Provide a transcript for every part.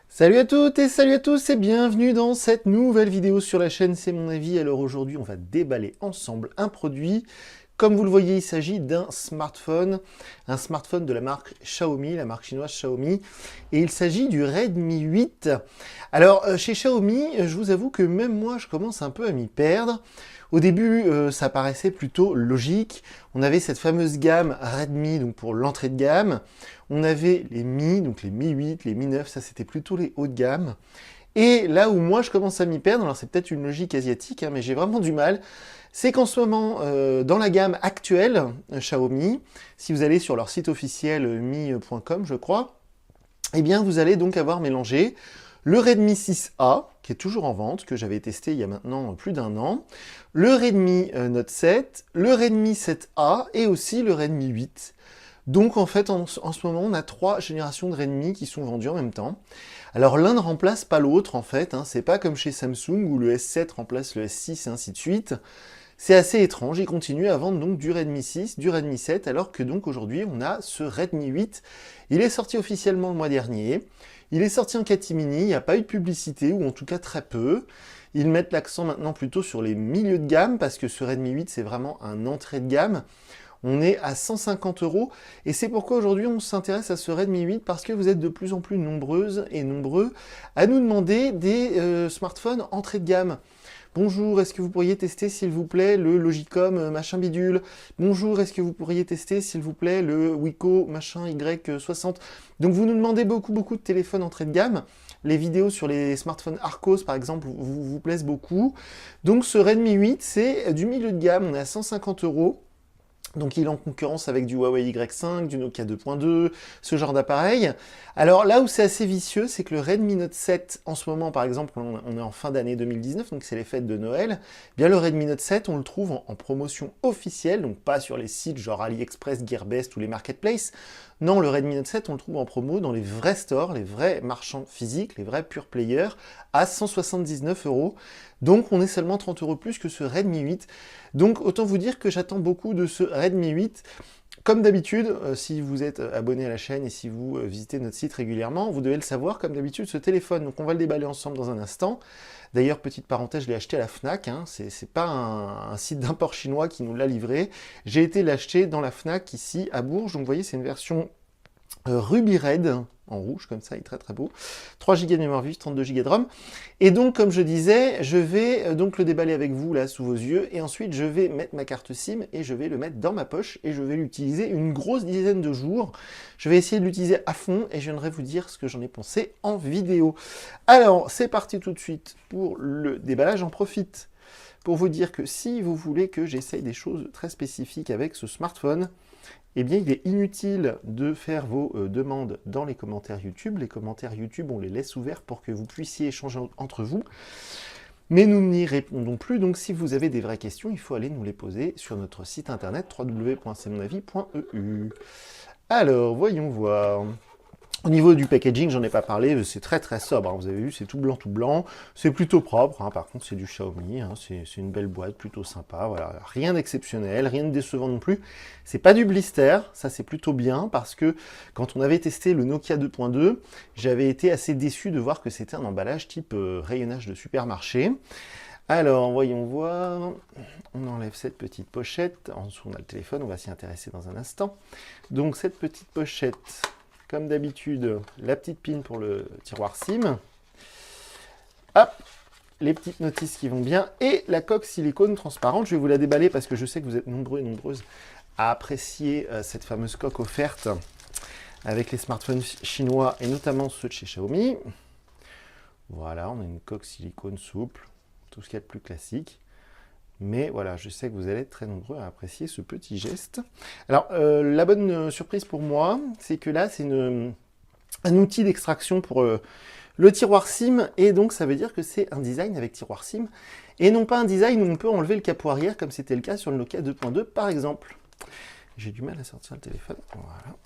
Salut à toutes et salut à tous et bienvenue dans cette nouvelle vidéo sur la chaîne C'est mon avis. Alors aujourd'hui on va déballer ensemble un produit. Comme vous le voyez, il s'agit d'un smartphone de la marque Xiaomi, la marque chinoise Xiaomi, et il s'agit du Redmi 8. Alors chez Xiaomi, je vous avoue que même moi je commence un peu à m'y perdre. Au début, ça paraissait plutôt logique. On avait cette fameuse gamme Redmi, donc pour l'entrée de gamme. On avait les Mi, donc les Mi 8, les Mi 9, ça c'était plutôt les hauts de gamme. Et là où moi je commence à m'y perdre, alors c'est peut-être une logique asiatique, hein, mais j'ai vraiment du mal, c'est qu'en ce moment, dans la gamme actuelle Xiaomi, si vous allez sur leur site officiel mi.com, je crois, eh bien vous allez donc avoir mélangé le Redmi 6A, qui est toujours en vente, que j'avais testé il y a maintenant plus d'un an, le Redmi Note 7, le Redmi 7A et aussi le Redmi 8. Donc en fait, en ce moment, on a 3 générations de Redmi qui sont vendues en même temps. Alors l'un ne remplace pas l'autre en fait, hein. C'est pas comme chez Samsung où le S7 remplace le S6 et ainsi de suite. C'est assez étrange, ils continuent à vendre donc du Redmi 6, du Redmi 7, alors que donc aujourd'hui on a ce Redmi 8. Il est sorti officiellement le mois dernier, il est sorti en catimini, il n'y a pas eu de publicité, ou en tout cas très peu. Ils mettent l'accent maintenant plutôt sur les milieux de gamme, parce que ce Redmi 8 c'est vraiment un entrée de gamme. On est à 150 € et c'est pourquoi aujourd'hui on s'intéresse à ce Redmi 8 parce que vous êtes de plus en plus nombreuses et nombreux à nous demander des smartphones entrée de gamme. Bonjour, est-ce que vous pourriez tester s'il vous plaît le Logicom machin bidule? Bonjour, est-ce que vous pourriez tester s'il vous plaît le Wiko machin Y60? Donc vous nous demandez beaucoup de téléphones entrée de gamme. Les vidéos sur les smartphones Arcos par exemple vous plaisent beaucoup. Donc ce Redmi 8 c'est du milieu de gamme, on est à 150 €. Donc il est en concurrence avec du Huawei Y5, du Nokia 2.2, ce genre d'appareil. Alors là où c'est assez vicieux, c'est que le Redmi Note 7, en ce moment par exemple, on est en fin d'année 2019, donc c'est les fêtes de Noël, eh bien le Redmi Note 7, on le trouve en promotion officielle, donc pas sur les sites genre AliExpress, Gearbest ou les marketplaces. Non, le Redmi Note 7, on le trouve en promo dans les vrais stores, les vrais marchands physiques, les vrais pure players, à 179 €. Donc on est seulement 30 € plus que ce Redmi 8. Donc autant vous dire que j'attends beaucoup de ce Redmi 8. Comme d'habitude, si vous êtes abonné à la chaîne et si vous visitez notre site régulièrement, vous devez le savoir, comme d'habitude, ce téléphone. Donc on va le déballer ensemble dans un instant. D'ailleurs, petite parenthèse, je l'ai acheté à la Fnac. Hein. C'est pas un site d'import chinois qui nous l'a livré. J'ai été l'acheter dans la Fnac ici à Bourges. Donc vous voyez, c'est une version Ruby Red, en rouge comme ça, il est très très beau. 3 Go de mémoire vive, 32 Go de ROM. Et donc, comme je disais, je vais donc le déballer avec vous là sous vos yeux, et ensuite je vais mettre ma carte SIM et je vais le mettre dans ma poche et je vais l'utiliser une grosse dizaine de jours. Je vais essayer de l'utiliser à fond et je viendrai vous dire ce que j'en ai pensé en vidéo. Alors, c'est parti tout de suite pour le déballage. J'en profite pour vous dire que si vous voulez que j'essaye des choses très spécifiques avec ce smartphone, eh bien, il est inutile de faire vos demandes dans les commentaires YouTube. Les commentaires YouTube, on les laisse ouverts pour que vous puissiez échanger entre vous. Mais nous n'y répondons plus, donc si vous avez des vraies questions, il faut aller nous les poser sur notre site internet www.cmonavie.eu. Alors, voyons voir. Au niveau du packaging, j'en ai pas parlé, c'est très très sobre, hein. Vous avez vu, c'est tout blanc, c'est plutôt propre, hein. Par contre c'est du Xiaomi, hein. C'est une belle boîte, plutôt sympa, voilà. Rien d'exceptionnel, rien de décevant non plus. C'est pas du blister, ça c'est plutôt bien, parce que quand on avait testé le Nokia 2.2, j'avais été assez déçu de voir que c'était un emballage type rayonnage de supermarché. Alors, voyons voir, on enlève cette petite pochette, en dessous on a le téléphone, on va s'y intéresser dans un instant. Donc cette petite pochette, comme d'habitude, la petite pin pour le tiroir SIM. Hop, les petites notices qui vont bien. Et la coque silicone transparente. Je vais vous la déballer parce que je sais que vous êtes nombreux et nombreuses à apprécier cette fameuse coque offerte avec les smartphones chinois et notamment ceux de chez Xiaomi. Voilà, on a une coque silicone souple. Tout ce qu'il y a de plus classique. Mais voilà, je sais que vous allez être très nombreux à apprécier ce petit geste. Alors, la bonne surprise pour moi, c'est que là, c'est un outil d'extraction pour le tiroir SIM. Et donc, ça veut dire que c'est un design avec tiroir SIM. Et non pas un design où on peut enlever le capot arrière, comme c'était le cas sur le Nokia 2.2, par exemple. J'ai du mal à sortir le téléphone. Voilà.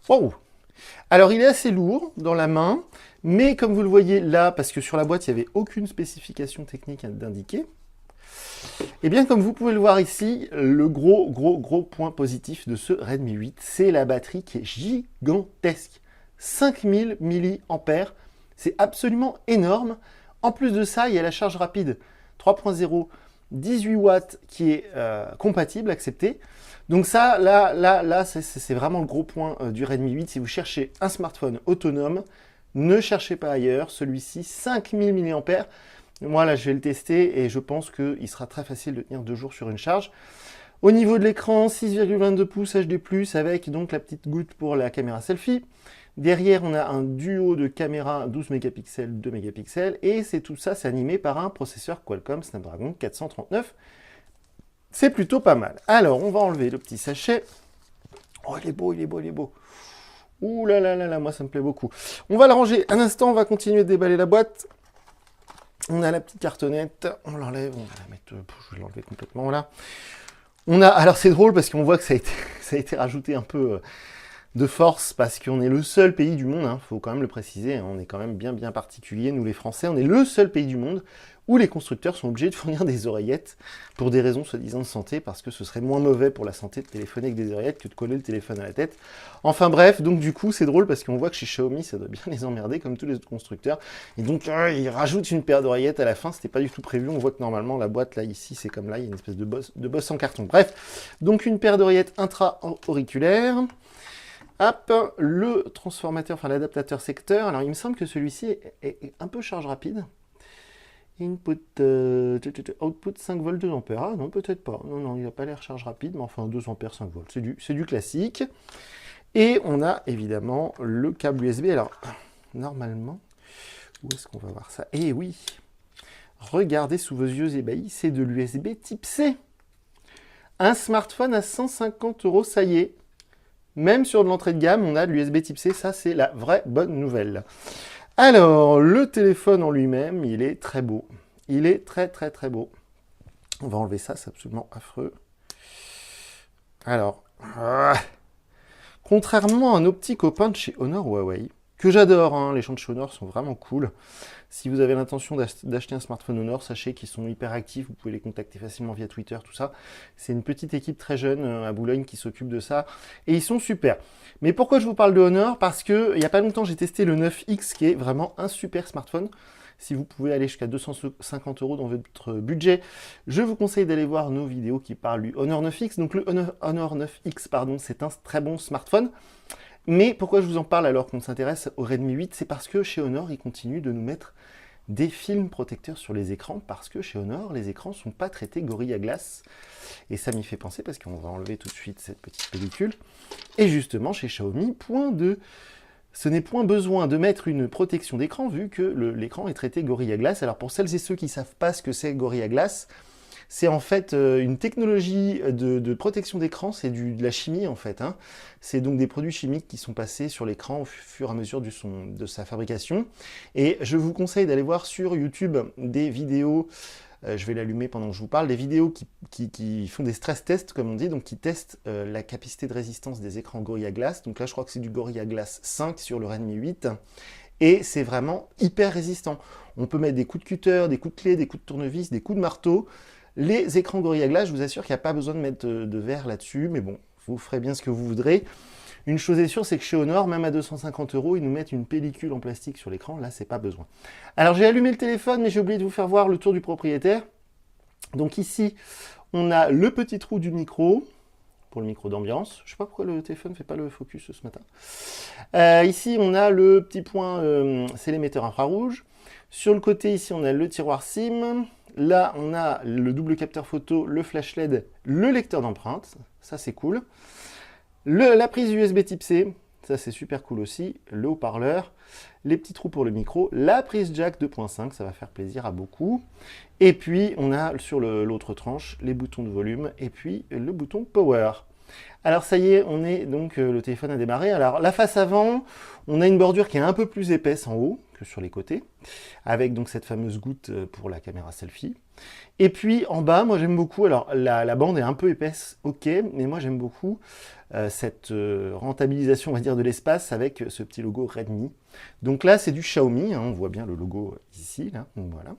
Wow! Alors, il est assez lourd dans la main. Mais comme vous le voyez là, parce que sur la boîte, il n'y avait aucune spécification technique d'indiquer, Eh bien, comme vous pouvez le voir ici, le gros point positif de ce Redmi 8, c'est la batterie qui est gigantesque. 5000 mAh, c'est absolument énorme. En plus de ça, il y a la charge rapide 3.0, 18 watts qui est compatible, accepté. Donc ça, là c'est vraiment le gros point du Redmi 8. Si vous cherchez un smartphone autonome, ne cherchez pas ailleurs. Celui-ci, 5000 mAh. Moi, là, je vais le tester et je pense qu'il sera très facile de tenir 2 jours sur une charge. Au niveau de l'écran, 6,22 pouces HD+, avec donc la petite goutte pour la caméra selfie. Derrière, on a un duo de caméras 12 mégapixels, 2 mégapixels, et tout ça, c'est animé par un processeur Qualcomm Snapdragon 439. C'est plutôt pas mal. Alors, on va enlever le petit sachet. Oh, il est beau, il est beau, il est beau. Ouh là là là là, moi ça me plaît beaucoup. On va le ranger un instant, on va continuer de déballer la boîte. On a la petite cartonnette, on l'enlève, on va la mettre, je vais l'enlever complètement là. On a, alors c'est drôle parce qu'on voit que ça a été rajouté un peu de force parce qu'on est le seul pays du monde, hein, faut quand même le préciser, hein, on est quand même bien particulier, nous les Français, on est le seul pays du monde où les constructeurs sont obligés de fournir des oreillettes pour des raisons soi-disant de santé, parce que ce serait moins mauvais pour la santé de téléphoner avec des oreillettes que de coller le téléphone à la tête. Enfin bref, donc du coup c'est drôle parce qu'on voit que chez Xiaomi ça doit bien les emmerder comme tous les autres constructeurs, et donc ils rajoutent une paire d'oreillettes à la fin, c'était pas du tout prévu, on voit que normalement la boîte là ici c'est comme là, il y a une espèce de bosse en carton. Bref, donc une paire d'oreillettes intra-auriculaires. Hop, le transformateur, enfin l'adaptateur secteur, alors il me semble que celui-ci est un peu charge rapide. Input, output 5 volts 2 ampères. Ah non, peut-être pas. Non, il n'a pas l'air charge rapide, mais enfin 2 ampères 5 volts. C'est du classique. Et on a évidemment le câble USB. Alors, normalement, où est-ce qu'on va voir ça? Eh oui, regardez sous vos yeux ébahis, c'est de l'USB type C. Un smartphone à 150 €, ça y est. Même sur de l'entrée de gamme, on a de l'USB type C. Ça, c'est la vraie bonne nouvelle. Alors, le téléphone en lui-même, il est très beau. Il est très beau. On va enlever ça, c'est absolument affreux. Alors, contrairement à nos petits copains de chez Honor Huawei, que j'adore, hein, les gens de chez Honor sont vraiment cool. Si vous avez l'intention d'acheter un smartphone Honor, sachez qu'ils sont hyper actifs, vous pouvez les contacter facilement via Twitter, tout ça. C'est une petite équipe très jeune à Boulogne qui s'occupe de ça, et ils sont super. Mais pourquoi je vous parle de Honor? Parce que il n'y a pas longtemps, j'ai testé le 9X, qui est vraiment un super smartphone. Si vous pouvez aller jusqu'à 250 € dans votre budget, je vous conseille d'aller voir nos vidéos qui parlent du Honor 9X. Donc le Honor 9X, pardon, c'est un très bon smartphone. Mais pourquoi je vous en parle alors qu'on s'intéresse au Redmi 8? C'est parce que chez Honor, ils continuent de nous mettre des films protecteurs sur les écrans, parce que chez Honor, les écrans ne sont pas traités Gorilla Glass. Et ça m'y fait penser, parce qu'on va enlever tout de suite cette petite pellicule. Et justement, chez Xiaomi, ce n'est point besoin de mettre une protection d'écran, vu que l'écran est traité Gorilla Glass. Alors pour celles et ceux qui ne savent pas ce que c'est Gorilla Glass, c'est en fait une technologie de protection d'écran, c'est de la chimie en fait. Hein. C'est donc des produits chimiques qui sont passés sur l'écran au fur et à mesure de sa fabrication. Et je vous conseille d'aller voir sur YouTube des vidéos, je vais l'allumer pendant que je vous parle, des vidéos qui font des stress tests, comme on dit, donc qui testent la capacité de résistance des écrans Gorilla Glass. Donc là, je crois que c'est du Gorilla Glass 5 sur le Redmi 8. Et c'est vraiment hyper résistant. On peut mettre des coups de cutter, des coups de clé, des coups de tournevis, des coups de marteau. Les écrans Gorilla Glass, je vous assure qu'il n'y a pas besoin de mettre de verre là-dessus, mais bon, vous ferez bien ce que vous voudrez. Une chose est sûre, c'est que chez Honor, même à 250 €, ils nous mettent une pellicule en plastique sur l'écran, là, c'est pas besoin. Alors, j'ai allumé le téléphone, mais j'ai oublié de vous faire voir le tour du propriétaire. Donc ici, on a le petit trou du micro, pour le micro d'ambiance. Je sais pas pourquoi le téléphone ne fait pas le focus ce matin. Ici, on a le petit point, c'est l'émetteur infrarouge. Sur le côté, ici, on a le tiroir SIM. Là, on a le double capteur photo, le flash LED, le lecteur d'empreintes. Ça, c'est cool. La prise USB type C. Ça, c'est super cool aussi. Le haut-parleur. Les petits trous pour le micro. La prise jack 2.5. Ça va faire plaisir à beaucoup. Et puis, on a sur l'autre tranche les boutons de volume. Et puis, le bouton power. Alors ça y est, on est donc le téléphone a démarré. Alors la face avant, on a une bordure qui est un peu plus épaisse en haut que sur les côtés, avec donc cette fameuse goutte pour la caméra selfie. Et puis en bas, moi j'aime beaucoup, alors la bande est un peu épaisse, ok, mais moi j'aime beaucoup cette rentabilisation, on va dire, de l'espace avec ce petit logo Redmi. Donc là c'est du Xiaomi, hein, on voit bien le logo ici, là, voilà.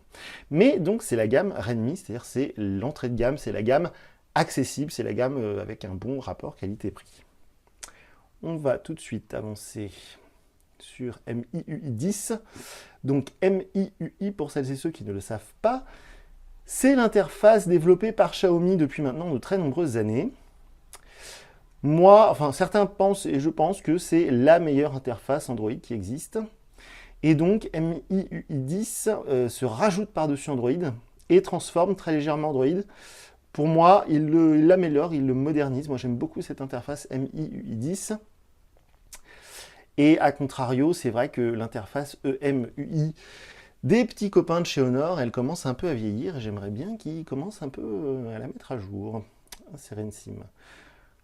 Mais donc c'est la gamme Redmi, c'est-à-dire c'est l'entrée de gamme, c'est la gamme accessible, c'est la gamme avec un bon rapport qualité-prix. On va tout de suite avancer sur MIUI 10. Donc MIUI, pour celles et ceux qui ne le savent pas, c'est l'interface développée par Xiaomi depuis maintenant de très nombreuses années. Moi, enfin certains pensent, et je pense que c'est la meilleure interface Android qui existe. Et donc MIUI 10 se rajoute par-dessus Android et transforme très légèrement Android. Pour moi, il l'améliore, il le modernise. Moi, j'aime beaucoup cette interface MIUI 10. Et à contrario, c'est vrai que l'interface EMUI des petits copains de chez Honor, elle commence un peu à vieillir. J'aimerais bien qu'ils commencent un peu à la mettre à jour. Serensim.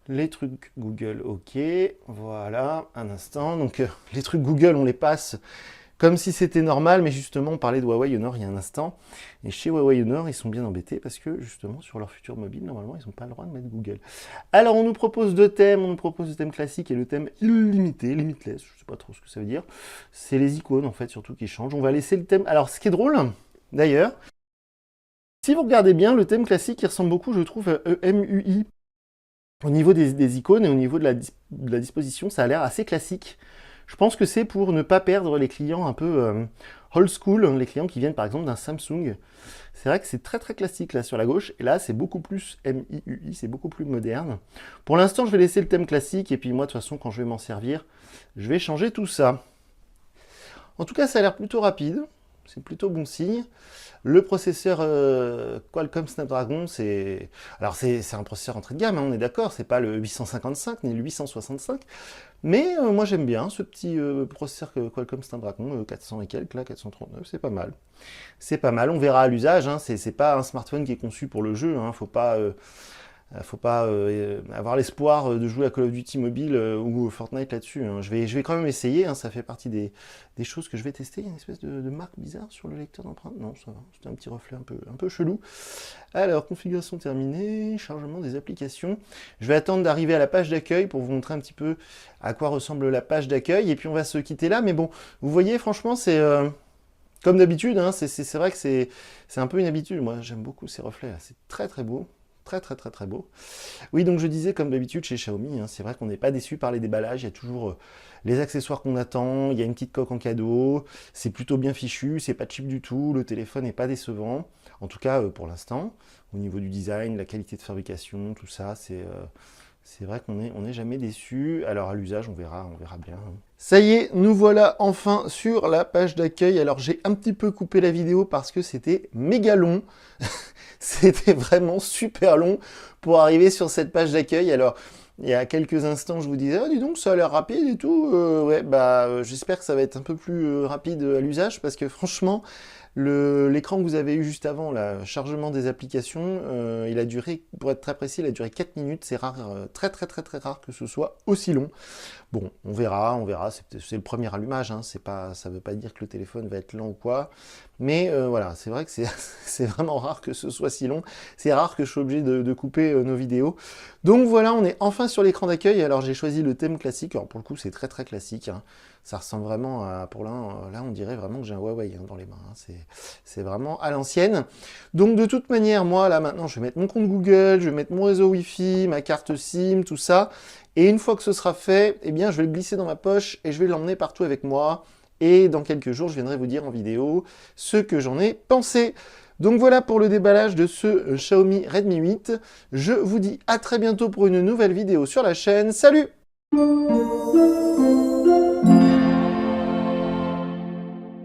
Les trucs Google, ok. Voilà, un instant. Donc, les trucs Google, on les passe comme si c'était normal, mais justement, on parlait de Huawei Honor il y a un instant. Et chez Huawei Honor, ils sont bien embêtés parce que, justement, sur leur futur mobile, normalement, ils n'ont pas le droit de mettre Google. Alors, on nous propose deux thèmes. On nous propose le thème classique et le thème illimité, limitless. Je ne sais pas trop ce que ça veut dire. C'est les icônes, en fait, surtout qui changent. On va laisser le thème... Alors, ce qui est drôle, d'ailleurs, si vous regardez bien, le thème classique, il ressemble beaucoup, je trouve, à EMUI. Au niveau des icônes et au niveau de la disposition, ça a l'air assez classique. Je pense que c'est pour ne pas perdre les clients un peu old school, les clients qui viennent par exemple d'un Samsung. C'est vrai que c'est très très classique là sur la gauche, et là c'est beaucoup plus MIUI, c'est beaucoup plus moderne. Pour l'instant, je vais laisser le thème classique, et puis moi de toute façon, quand je vais m'en servir, je vais changer tout ça. En tout cas, ça a l'air plutôt rapide, c'est plutôt bon signe. Le processeur Qualcomm Snapdragon, c'est un processeur entrée de gamme, hein, on est d'accord, c'est pas le 855 ni le 865, mais moi j'aime bien ce petit processeur Qualcomm Snapdragon 400 et quelques, là, 439, c'est pas mal. C'est pas mal, on verra à l'usage, hein, c'est pas un smartphone qui est conçu pour le jeu, hein, faut pas avoir l'espoir de jouer à Call of Duty mobile ou Fortnite là-dessus. Hein. Je vais quand même essayer, hein, ça fait partie des choses que je vais tester. Il y a une espèce de marque bizarre sur le lecteur d'empreinte. Non, ça va, c'était un petit reflet un peu chelou. Alors, configuration terminée, chargement des applications. Je vais attendre d'arriver à la page d'accueil pour vous montrer un petit peu à quoi ressemble la page d'accueil. Et puis on va se quitter là. Mais bon, vous voyez, franchement, c'est... comme d'habitude, hein, c'est vrai que c'est un peu une habitude. Moi, j'aime beaucoup ces reflets là. C'est très très beau. Très beau. Oui, donc je disais, comme d'habitude chez Xiaomi, hein, c'est vrai qu'on n'est pas déçu par les déballages, il y a toujours les accessoires qu'on attend, il y a une petite coque en cadeau, c'est plutôt bien fichu, c'est pas cheap du tout, le téléphone n'est pas décevant, en tout cas pour l'instant, au niveau du design, la qualité de fabrication, tout ça, c'est vrai qu'on n'est jamais déçu. Alors à l'usage, on verra bien. Ça y est, nous voilà enfin sur la page d'accueil. Alors j'ai un petit peu coupé la vidéo parce que c'était méga long. C'était vraiment super long pour arriver sur cette page d'accueil. Alors, il y a quelques instants, je vous disais, ah, dis donc, ça a l'air rapide et tout. Ouais, bah, j'espère que ça va être un peu plus rapide à l'usage parce que franchement, l'écran que vous avez eu juste avant, le chargement des applications, il a duré, pour être très précis, il a duré 4 minutes. C'est rare, très rare que ce soit aussi long. Bon, on verra, c'est le premier allumage, hein, ça veut pas dire que le téléphone va être lent ou quoi, mais voilà, c'est vrai que c'est vraiment rare que ce soit si long, c'est rare que je sois obligé de couper nos vidéos. Donc voilà, on est enfin sur l'écran d'accueil. Alors j'ai choisi le thème classique, alors pour le coup c'est très classique, hein. Ça ressemble vraiment à, là on dirait vraiment que j'ai un Huawei hein, dans les mains, hein. C'est vraiment à l'ancienne. Donc de toute manière, moi là maintenant je vais mettre mon compte Google, je vais mettre mon réseau Wi-Fi, ma carte SIM, tout ça, et une fois que ce sera fait, eh bien je vais le glisser dans ma poche et je vais l'emmener partout avec moi, et dans quelques jours je viendrai vous dire en vidéo ce que j'en ai pensé. Donc voilà pour le déballage de ce Xiaomi Redmi 8. Je vous dis à très bientôt pour une nouvelle vidéo sur la chaîne. Salut!